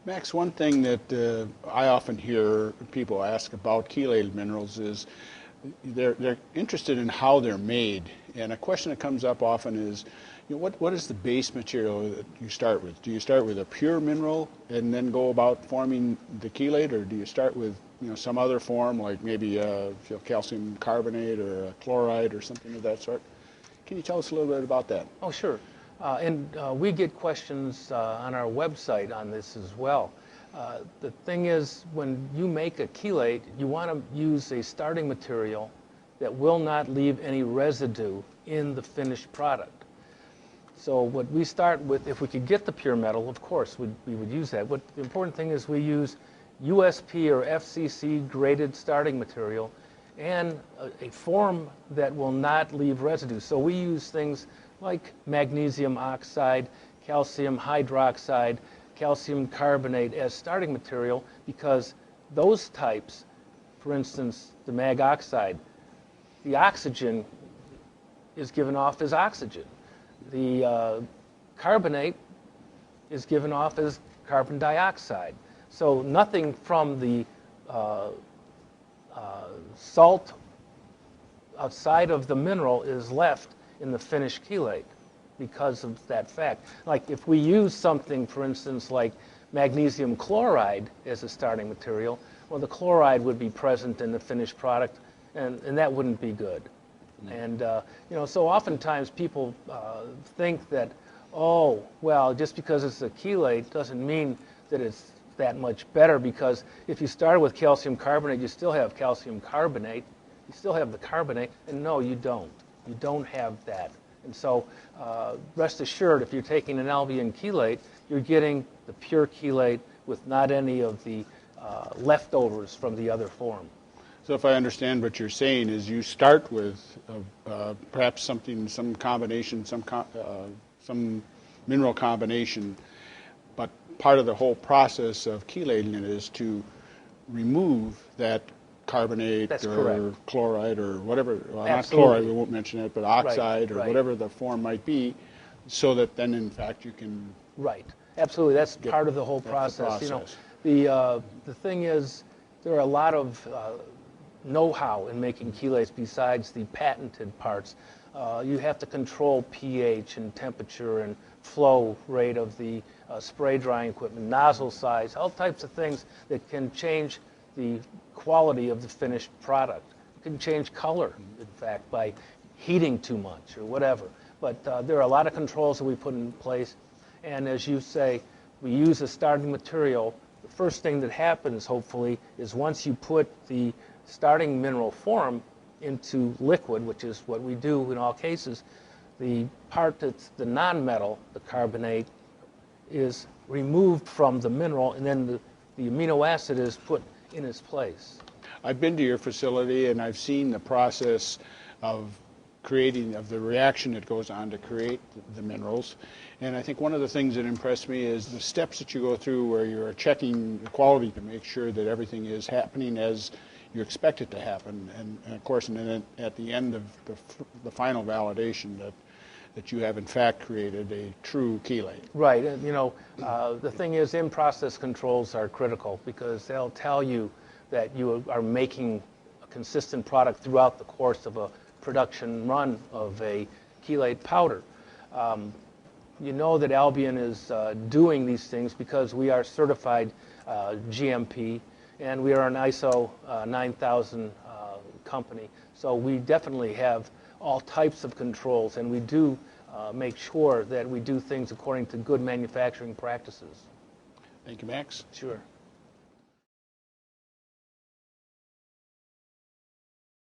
Max, one thing that I often hear people ask about chelated minerals is they're interested in how they're made. And a question that comes up often is, what is the base material that you start with? Do you start with a pure mineral and then go about forming the chelate, or do you start with some other form, like maybe calcium carbonate or a chloride or something of that sort? Can you tell us a little bit about that? Oh, sure. And we get questions on our website on this as well. The thing is, when you make a chelate, you want to use a starting material that will not leave any residue in the finished product. So what we start with, if we could get the pure metal, of course, we would use that. What the important thing is, we use USP or FCC graded starting material and a form that will not leave residue. So we use things like magnesium oxide, calcium hydroxide, calcium carbonate as starting material, because those types, for instance, the mag oxide, the oxygen is given off as oxygen. The carbonate is given off as carbon dioxide. So nothing from the salt outside of the mineral is left in the finished chelate because of that fact. Like if we use something, for instance, like magnesium chloride as a starting material, well, the chloride would be present in the finished product, and that wouldn't be good. And so oftentimes people think that, oh, well, just because it's a chelate doesn't mean that it's that much better, because if you start with calcium carbonate, you still have calcium carbonate, you still have the carbonate, and no, you don't. You don't have that. And so rest assured, if you're taking an Albion chelate, you're getting the pure chelate with not any of the leftovers from the other form. So if I understand what you're saying is you start with perhaps some combination, some mineral combination, but part of the whole process of chelating it is to remove that carbonate. That's or correct. Chloride or whatever, well, not Absolutely. chloride, we won't mention it, but oxide Right. whatever the form might be, so that then in fact you can... Right, absolutely, that's part of the whole process. The thing is, there are a lot of know-how in making chelates besides the patented parts. You have to control pH and temperature and flow rate of the spray drying equipment, nozzle size, all types of things that can change the quality of the finished product. It can change color, in fact, by heating too much or whatever. But there are a lot of controls that we put in place. And as you say, we use a starting material. The first thing that happens, hopefully, is once you put the starting mineral form into liquid, which is what we do in all cases, the part that's the non-metal, the carbonate, is removed from the mineral, and then the amino acid is put in its place. I've been to your facility and I've seen the process of the reaction that goes on to create the minerals. And I think one of the things that impressed me is the steps that you go through where you're checking the quality to make sure that everything is happening as you expect it to happen. And of course, and then at the end of the final validation that you have in fact created a true chelate. Right. The thing is, in-process controls are critical because they'll tell you that you are making a consistent product throughout the course of a production run of a chelate powder. You know that Albion is doing these things because we are certified GMP, and we are an ISO 9000 company. So we definitely have all types of controls, and we do make sure that we do things according to good manufacturing practices. Thank you, Max. Sure.